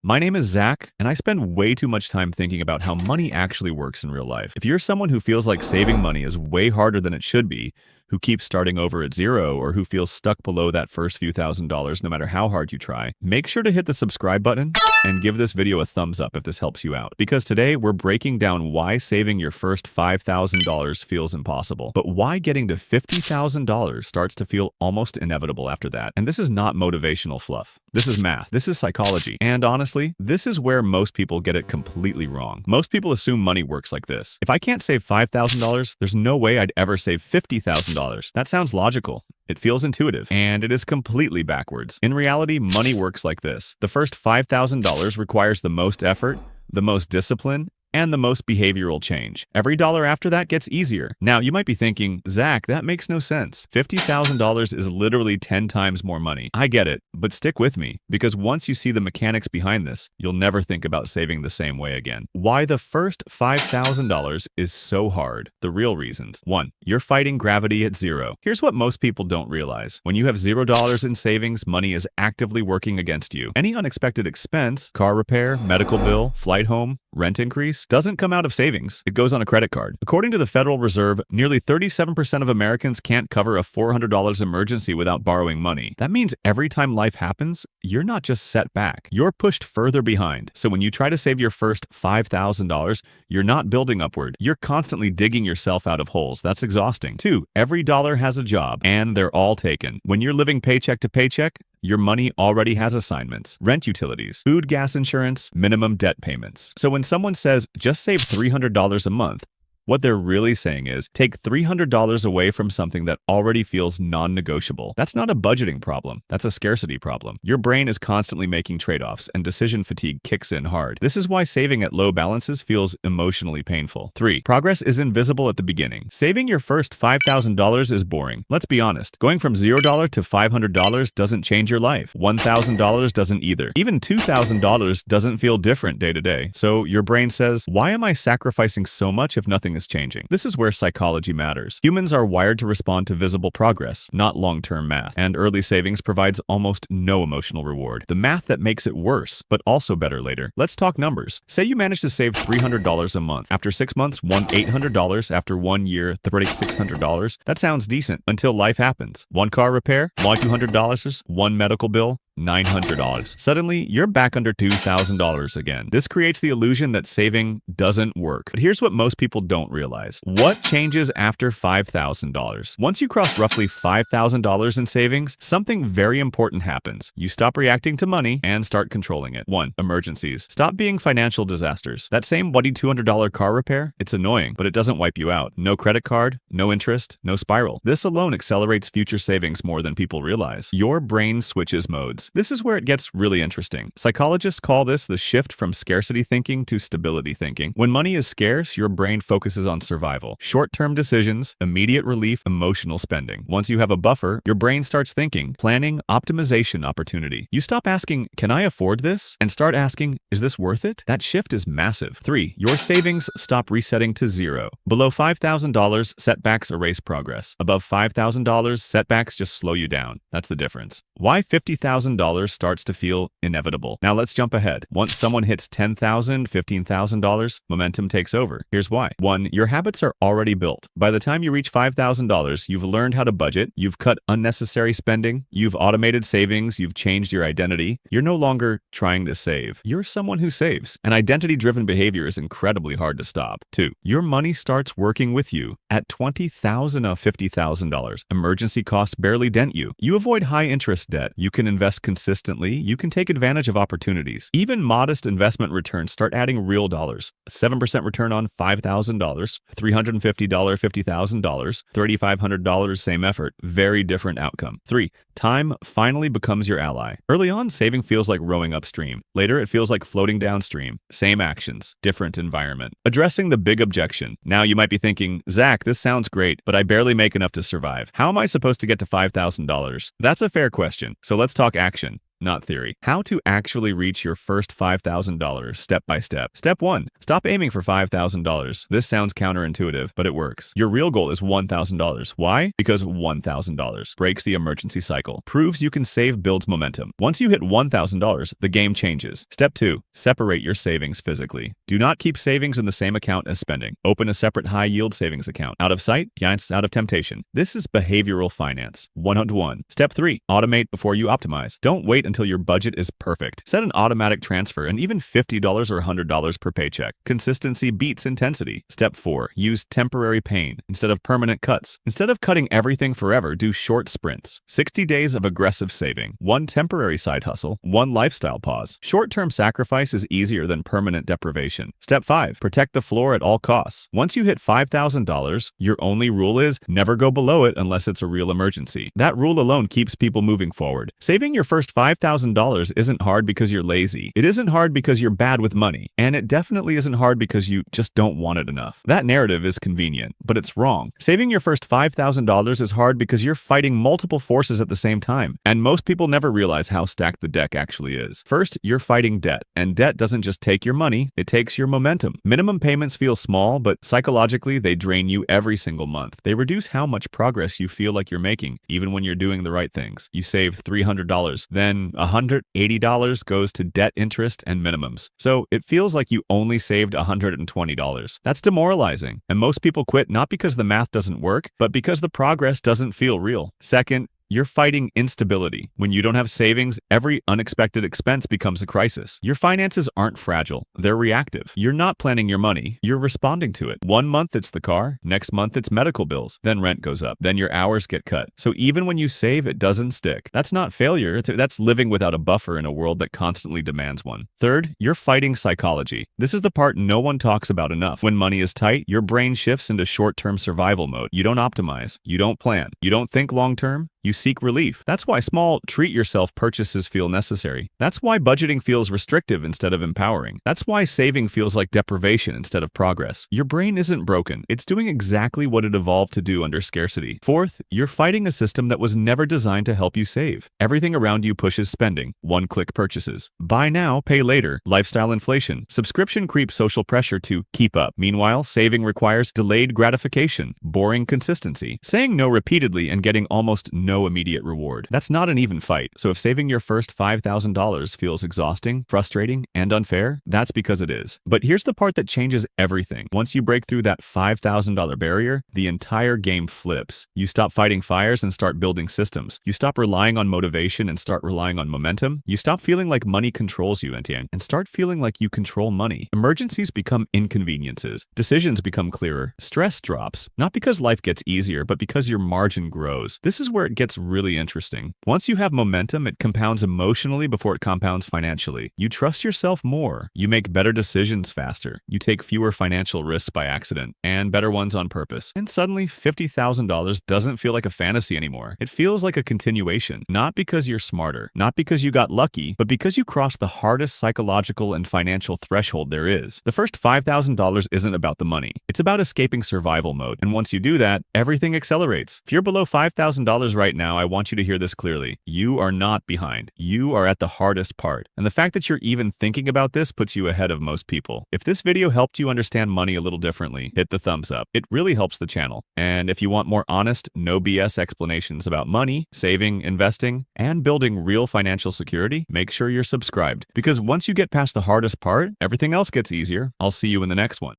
My name is Zach, and I spend way too much time thinking about how money actually works in real life. If you're someone who feels like saving money is way harder than it should be, who keeps starting over at zero, or who feels stuck below that first few $1,000s no matter how hard you try, make sure to hit the subscribe button and give this video a thumbs up if this helps you out. Because today we're breaking down why saving your first $5,000 feels impossible, but why getting to $50,000 starts to feel almost inevitable after that. And this is not motivational fluff. This is math. This is psychology. And honestly, this is where most people get it completely wrong. Most people assume money works like this. If I can't save $5,000, there's no way I'd ever save $50,000. That sounds logical. It feels intuitive, and it is completely backwards. In reality, money works like this. The first $5,000 requires the most effort, the most discipline, and the most behavioral change. Every dollar after that gets easier. Now, you might be thinking, Zach, that makes no sense. $50,000 is literally 10 times more money. I get it, but stick with me, because once you see the mechanics behind this, you'll never think about saving the same way again. Why the first $5,000 is so hard. The real reasons. 1. You're fighting gravity at zero. Here's what most people don't realize. When you have $0 in savings, money is actively working against you. Any unexpected expense, car repair, medical bill, flight home, rent increase, doesn't come out of savings. It goes on a credit card. According to the Federal Reserve, nearly 37% of Americans can't cover a $400 emergency without borrowing money. That means every time life happens, you're not just set back, you're pushed further behind. So when you try to save your first $5,000, you're not building upward. You're constantly digging yourself out of holes. That's exhausting. 2. Every dollar has a job, and they're all taken. When you're living paycheck to paycheck, your money already has assignments, rent, utilities, food, gas, insurance, minimum debt payments. So when someone says, just save $300 a month, what they're really saying is, take $300 away from something that already feels non-negotiable. That's not a budgeting problem. That's a scarcity problem. Your brain is constantly making trade-offs, and decision fatigue kicks in hard. This is why saving at low balances feels emotionally painful. 3. Progress is invisible at the beginning. Saving your first $5,000 is boring. Let's be honest. Going from $0 to $500 doesn't change your life. $1,000 doesn't either. Even $2,000 doesn't feel different day to day. So your brain says, why am I sacrificing so much if nothing is changing? This is where psychology matters. Humans are wired to respond to visible progress, not long-term math. And early savings provides almost no emotional reward. The math that makes it worse, but also better later. Let's talk numbers. Say you manage to save $300 a month. After 6 months, $800. After 1 year, $600. That sounds decent until life happens. One car repair, $200. One medical bill, $900. Suddenly, you're back under $2,000 again. This creates the illusion that saving doesn't work. But here's what most people don't realize. What changes after $5,000? Once you cross roughly $5,000 in savings, something very important happens. You stop reacting to money and start controlling it. 1. Emergencies. Stop being financial disasters. That same $200 car repair, it's annoying, but it doesn't wipe you out. No credit card, no interest, no spiral. This alone accelerates future savings more than people realize. Your brain switches modes. This is where it gets really interesting. Psychologists call this the shift from scarcity thinking to stability thinking. When money is scarce, your brain focuses on survival. Short-term decisions, immediate relief, emotional spending. Once you have a buffer, your brain starts thinking, planning, optimization, opportunity. You stop asking, can I afford this? And start asking, is this worth it? That shift is massive. 3. Your savings stop resetting to zero. Below $5,000, setbacks erase progress. Above $5,000, setbacks just slow you down. That's the difference. Why $50,000 starts to feel inevitable? Now let's jump ahead. Once someone hits $10,000, $15,000, momentum takes over. Here's why. 1. Your habits are already built. By the time you reach $5,000, you've learned how to budget, you've cut unnecessary spending, you've automated savings, you've changed your identity. You're no longer trying to save. You're someone who saves. And identity-driven behavior is incredibly hard to stop. 2. Your money starts working with you. At $20,000 of $50,000, emergency costs barely dent you. You avoid high-interest debt. You can invest consistently. You can take advantage of opportunities. Even modest investment returns start adding real dollars. A 7% return on $5,000, $350 $50,000, $3,500, same effort. Very different outcome. 3. Time finally becomes your ally. Early on, saving feels like rowing upstream. Later, it feels like floating downstream. Same actions, different environment. Addressing the big objection. Now you might be thinking, Zach, this sounds great, but I barely make enough to survive. How am I supposed to get to $5,000? That's a fair question. So let's talk action. not theory. How to actually reach your first $5,000 step by step. Step 1. Stop aiming for $5,000. This sounds counterintuitive, but it works. Your real goal is $1,000. Why? Because $1,000 breaks the emergency cycle, proves you can save, builds momentum. Once you hit $1,000, the game changes. Step 2. Separate your savings physically. Do not keep savings in the same account as spending. Open a separate high-yield savings account. Out of sight? Yeah, it's out of temptation. This is behavioral finance. 101. Step 3. Automate before you optimize. Don't wait until your budget is perfect. Set an automatic transfer and even $50 or $100 per paycheck. Consistency beats intensity. Step 4. Use temporary pain instead of permanent cuts. Instead of cutting everything forever, do short sprints. 60 days of aggressive saving. One temporary side hustle. One lifestyle pause. Short-term sacrifice is easier than permanent deprivation. Step 5. Protect the floor at all costs. Once you hit $5,000, your only rule is never go below it unless it's a real emergency. That rule alone keeps people moving forward. Saving your first $5,000 isn't hard because you're lazy. It isn't hard because you're bad with money. And it definitely isn't hard because you just don't want it enough. That narrative is convenient, but it's wrong. Saving your first $5,000 is hard because you're fighting multiple forces at the same time. And most people never realize how stacked the deck actually is. First, you're fighting debt. And debt doesn't just take your money, it takes your momentum. Minimum payments feel small, but psychologically, they drain you every single month. They reduce how much progress you feel like you're making, even when you're doing the right things. You save $300, then $180 goes to debt interest and minimums. So it feels like you only saved $120. That's demoralizing. And most people quit not because the math doesn't work, but because the progress doesn't feel real. Second, you're fighting instability. When you don't have savings, every unexpected expense becomes a crisis. Your finances aren't fragile, they're reactive. You're not planning your money, you're responding to it. One month it's the car, next month it's medical bills, then rent goes up, then your hours get cut. So even when you save, it doesn't stick. That's not failure, that's living without a buffer in a world that constantly demands one. Third, you're fighting psychology. This is the part no one talks about enough. When money is tight, your brain shifts into short-term survival mode. You don't optimize, you don't plan, you don't think long-term, you seek relief. That's why small treat-yourself purchases feel necessary. That's why budgeting feels restrictive instead of empowering. That's why saving feels like deprivation instead of progress. Your brain isn't broken. It's doing exactly what it evolved to do under scarcity. Fourth, you're fighting a system that was never designed to help you save. Everything around you pushes spending. One-click purchases. Buy now, pay later. Lifestyle inflation. Subscription creep, social pressure to keep up. Meanwhile, saving requires delayed gratification, boring consistency, saying no repeatedly and getting almost no immediate reward. That's not an even fight. So if saving your first $5,000 feels exhausting, frustrating, and unfair, that's because it is. But here's the part that changes everything. Once you break through that $5,000 barrier, the entire game flips. You stop fighting fires and start building systems. You stop relying on motivation and start relying on momentum. You stop feeling like money controls you, and start feeling like you control money. Emergencies become inconveniences. Decisions become clearer. Stress drops. Not because life gets easier, but because your margin grows. This is where it gets really interesting. Once you have momentum, it compounds emotionally before it compounds financially. You trust yourself more. You make better decisions faster. You take fewer financial risks by accident and better ones on purpose. And suddenly, $50,000 doesn't feel like a fantasy anymore. It feels like a continuation. Not because you're smarter, not because you got lucky, but because you crossed the hardest psychological and financial threshold there is. The first $5,000 isn't about the money. It's about escaping survival mode. And once you do that, everything accelerates. If you're below $5,000 right now, I want you to hear this clearly. You are not behind. You are at the hardest part. And the fact that you're even thinking about this puts you ahead of most people. If this video helped you understand money a little differently, hit the thumbs up. It really helps the channel. And if you want more honest, no BS explanations about money, saving, investing, and building real financial security, make sure you're subscribed. Because once you get past the hardest part, everything else gets easier. I'll see you in the next one.